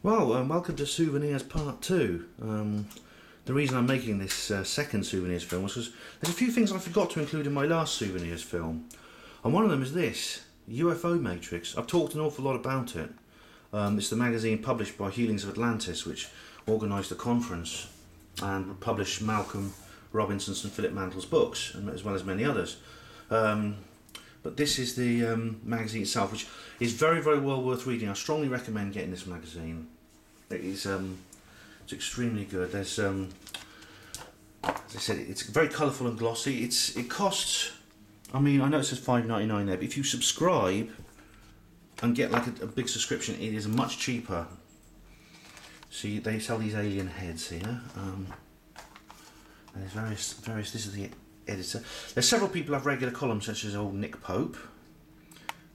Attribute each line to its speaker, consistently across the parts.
Speaker 1: Well, welcome to Souvenirs Part 2. The reason I'm making this second Souvenirs film was because there's a few things I forgot to include in my last Souvenirs film. And one of them is this, UFO Matrix. I've talked an awful lot about it. It's the magazine published by Healings of Atlantis, which organised a conference and published Malcolm Robinson's and Philip Mantle's books, as well as many others. But this is the magazine itself, which is very, very well worth reading. I strongly recommend getting this magazine. It is it's extremely good. There's as I said, it's very colourful and glossy. It costs, I mean, I know it says $5.99 there, but if you subscribe and get like a big subscription, it is much cheaper. See, they sell these alien heads here. And there's various. This is the editor. There's several people have regular columns, such as old Nick Pope,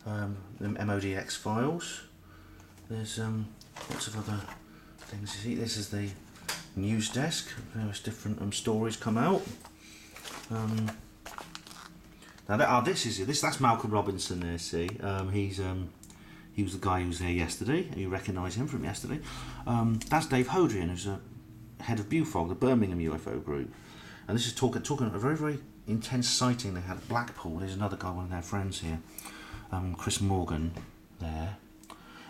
Speaker 1: the MODX files. There's lots of other things. You see, this is the news desk. Various different stories come out. Now that's Malcolm Robinson there. See, he was the guy who was there yesterday. You recognise him from yesterday. That's Dave Hodrian, who's a head of BUFOG, the Birmingham UFO group. And this is talking a very, very intense sighting they had at Blackpool. There's another guy, one of their friends here, Chris Morgan, there.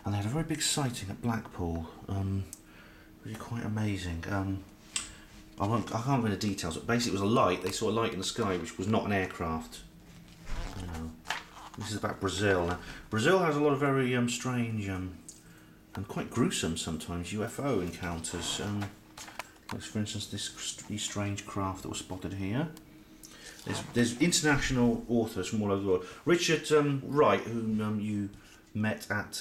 Speaker 1: And they had a very big sighting at Blackpool. Really quite amazing. I can't go into details, but basically it was a light. They saw a light in the sky, which was not an aircraft. This is about Brazil. Now, Brazil has a lot of very strange and quite gruesome sometimes UFO encounters. Like for instance, these strange craft that was spotted here. There's international authors from all over the world. Richard Wright, whom you met at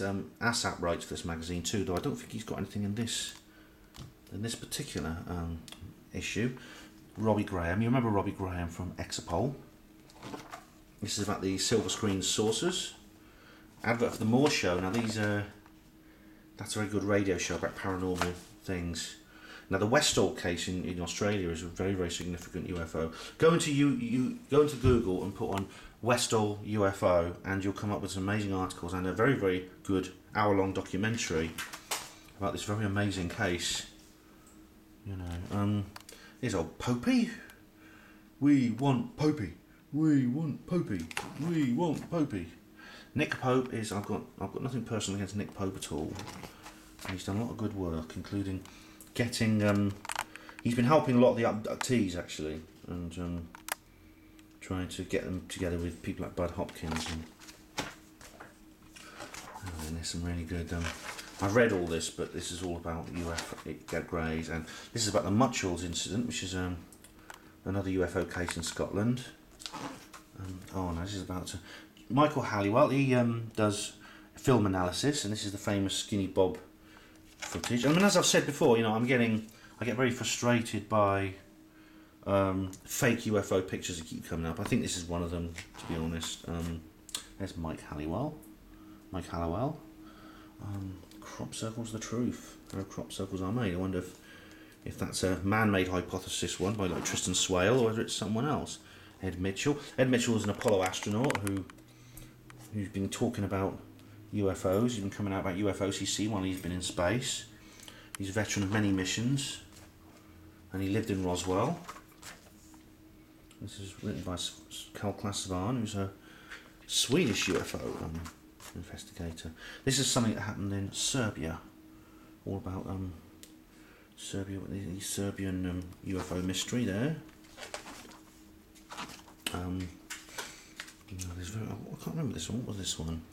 Speaker 1: ASAP writes for this magazine too, though I don't think he's got anything in this particular issue. Robbie Graham, you remember Robbie Graham from Exapol. This is about the silver screen saucers. Advert for the Moore Show. Now that's a very good radio show about paranormal things. Now the Westall case in Australia is a very, very significant UFO. Go into Google and put on Westall UFO and you'll come up with some amazing articles and a very, very good hour-long documentary about this very amazing case. Here's old Popey. We want Popey. We want Popey. We want Popey. Nick Pope is I've got nothing personal against Nick Pope at all. He's done a lot of good work, including getting he's been helping a lot of the abductees actually, and trying to get them together with people like Bud Hopkins and there's some really good I've read all this, but this is all about UFO Greys, and this is about the Mutchells incident, which is another UFO case in Scotland. This is about Michael Halliwell. He does film analysis, and this is the famous Skinny Bob footage. I mean, as I've said before, I get very frustrated by fake UFO pictures that keep coming up. I think this is one of them, to be honest. There's Mike Halliwell. Crop circles, the truth. How crop circles are made. I wonder if that's a man-made hypothesis one by like Tristan Swale, or whether it's someone else. Ed Mitchell. Ed Mitchell is an Apollo astronaut who's been talking about UFOs. He's been coming out about UFOs he's seen while he's been in space. He's a veteran of many missions, and he lived in Roswell. This is written by Carl Klassvan, who's a Swedish UFO investigator. This is something that happened in Serbia, all about Serbia, the Serbian UFO mystery there. I can't remember this one. What was this one?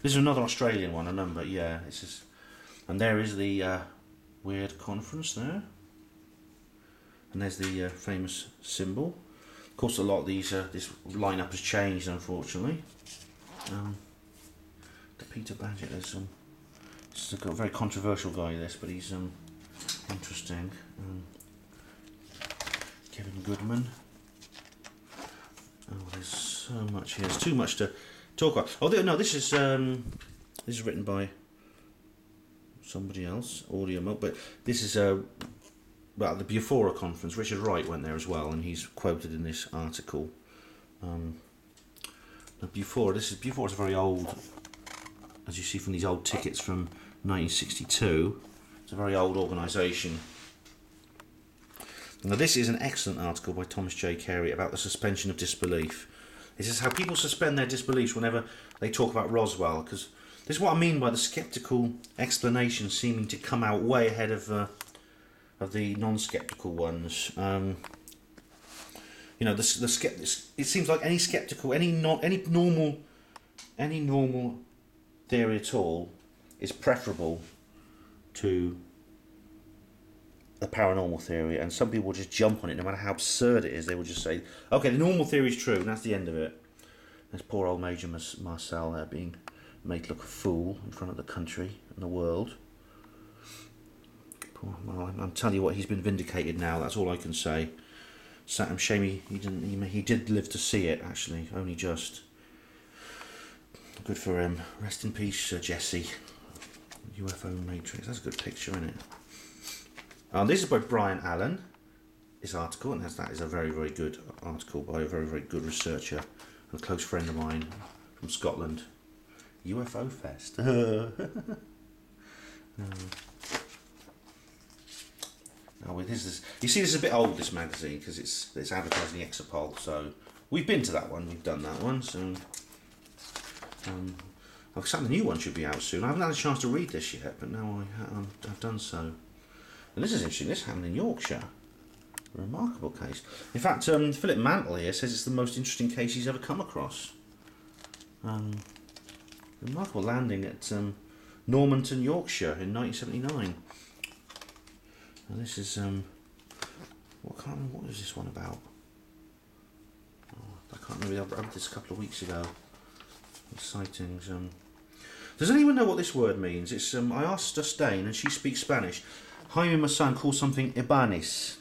Speaker 1: This is another Australian one, I remember. Yeah, and there is the weird conference there, and there's the famous symbol. Of course, a lot of these this lineup has changed, unfortunately. The Peter Badgett. This is a very controversial guy. This, but he's interesting. Kevin Goodman. There's so much here. There's too much to talk about. No, this is written by somebody else, Audio Milk, but this is about the Bufora conference. Richard Wright went there as well, and he's quoted in this article. Bufora is very old, as you see from these old tickets from 1962. It's a very old organisation. Now this is an excellent article by Thomas J. Carey about the suspension of disbelief. This is how people suspend their disbelief whenever they talk about Roswell, because this is what I mean by the sceptical explanation seeming to come out way ahead of the non-skeptical ones. You know, the skeptics. It seems like any skeptical, any normal theory at all is preferable to a paranormal theory, and some people will just jump on it no matter how absurd it is. They will just say, okay, the normal theory is true, and that's the end of it. There's poor old Major Marcel there being made to look a fool in front of the country and the world. Well, I'm telling you what, he's been vindicated now, that's all I can say. Shame he did live to see it, actually, only just. Good for him. Rest in peace, Jesse. UFO Matrix, that's a good picture, isn't it? This is by Brian Allen, this article, and that is a very, very good article by a very, very good researcher and a close friend of mine from Scotland. UFO Fest. Now, you see, this is a bit old, this magazine, because it's advertising the Exopol, so we've been to that one, we've done that one, so the new one should be out soon. I haven't had a chance to read this yet, but now I've done so. And this is interesting, this happened in Yorkshire. A remarkable case. In fact, Philip Mantle here says it's the most interesting case he's ever come across. Remarkable landing at Normanton, Yorkshire in 1979. And this is, what is this one about? I can't remember, I read this a couple of weeks ago. The sightings. Does anyone know what this word means? It's I asked Justine and she speaks Spanish. Jaime, my son, calls something Ibanis.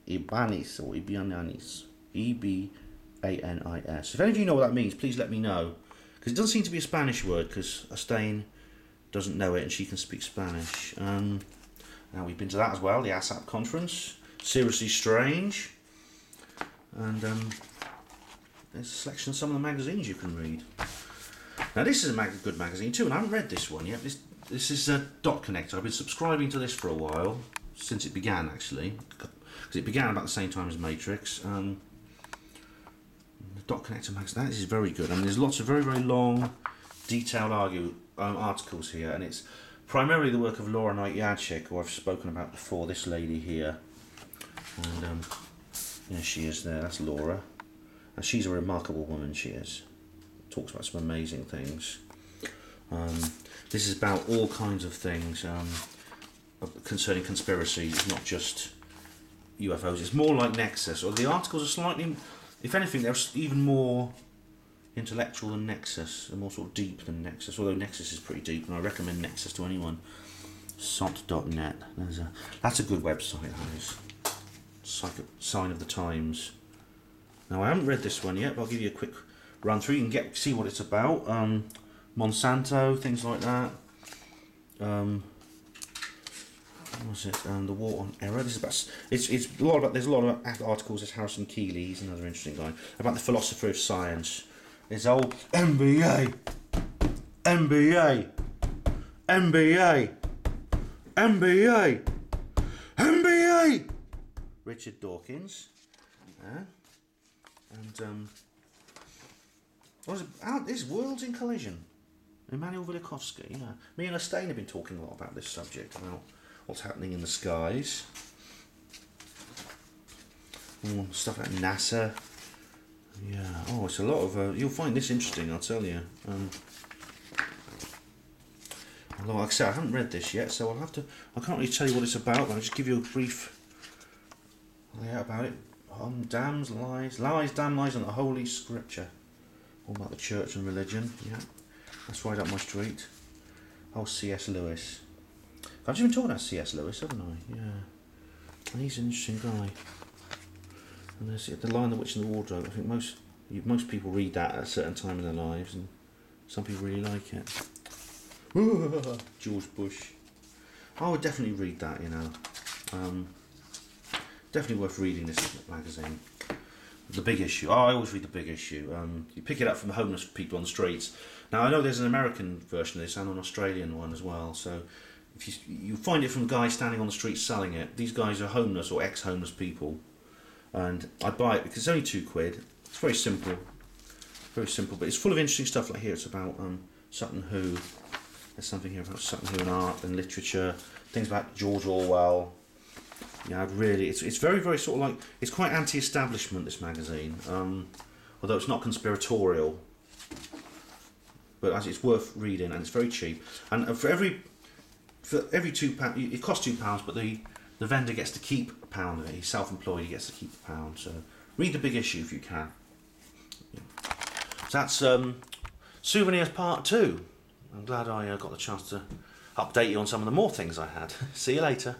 Speaker 1: Ibanis or Ibianis. E-B-A-N-I-S. If any of you know what that means, please let me know. Because it doesn't seem to be a Spanish word, because Justine doesn't know it and she can speak Spanish. Now we've been to that as well, the ASAP conference. Seriously Strange. And there's a selection of some of the magazines you can read. Now this is a good magazine too, and I haven't read this one yet. This is Dot Connector. I've been subscribing to this for a while, since it began actually, because it began about the same time as Matrix. The Dot Connector magazine, that is very good. I mean, there's lots of very, very long, detailed articles here, and it's primarily the work of Laura Knight-Yadchik, who I've spoken about before, this lady here. And there she is there, that's Laura. And she's a remarkable woman, she is. Talks about some amazing things. This is about all kinds of things concerning conspiracy. It's not just UFOs. It's more like Nexus. Or the articles are slightly, if anything, they're even more intellectual than Nexus. They're more sort of deep than Nexus. Although Nexus is pretty deep, and I recommend Nexus to anyone. Sot.net. That's a good website. That is. It's like a sign of the times. Now I haven't read this one yet, but I'll give you a quick run through. You can see what it's about. Monsanto, things like that. What's it? The War on Error. This is about. It's a lot about. There's a lot of articles. There's Harrison Keeley. He's another interesting guy about the philosopher of science. There's old MBA, MBA, MBA, MBA, MBA. Richard Dawkins. And what is it? This Worlds in Collision. Immanuel Velikovsky, yeah. Me and Astane have been talking a lot about this subject, about what's happening in the skies. Stuff like NASA. Yeah, oh, it's a lot of... you'll find this interesting, I'll tell you. Like I said, I haven't read this yet, so I'll have to... I can't really tell you what it's about, but I'll just give you a brief layout about it. Damn lies, damn lies on the Holy Scripture. All about the church and religion, yeah. That's right up my street. Oh, C.S. Lewis. I've just been talking about C.S. Lewis, haven't I? Yeah. And he's an interesting guy. And there's The Lion, the Witch and the Wardrobe. I think most people read that at a certain time in their lives, and some people really like it. George Bush. I would definitely read that, you know. Definitely worth reading, this magazine. The big issue. Oh, I always read the big issue. You pick it up from the homeless people on the streets. Now I know there's an American version of this and an Australian one as well. So if you find it from guys standing on the street selling it. These guys are homeless or ex-homeless people, and I buy it because it's only £2. It's very simple, but it's full of interesting stuff. Like here, it's about Sutton Hoo. There's something here about Sutton Hoo and art and literature. Things about George Orwell. Yeah, really, it's very, very sort of like, it's quite anti-establishment, this magazine, although it's not conspiratorial, but as it's worth reading, and it's very cheap. And for every £2, it costs £2, but the vendor gets to keep £1 of it. He's self-employed, he gets to keep £1. So read the big issue if you can. Yeah. So that's Souvenirs Part 2. I'm glad I got the chance to update you on some of the more things I had. See you later.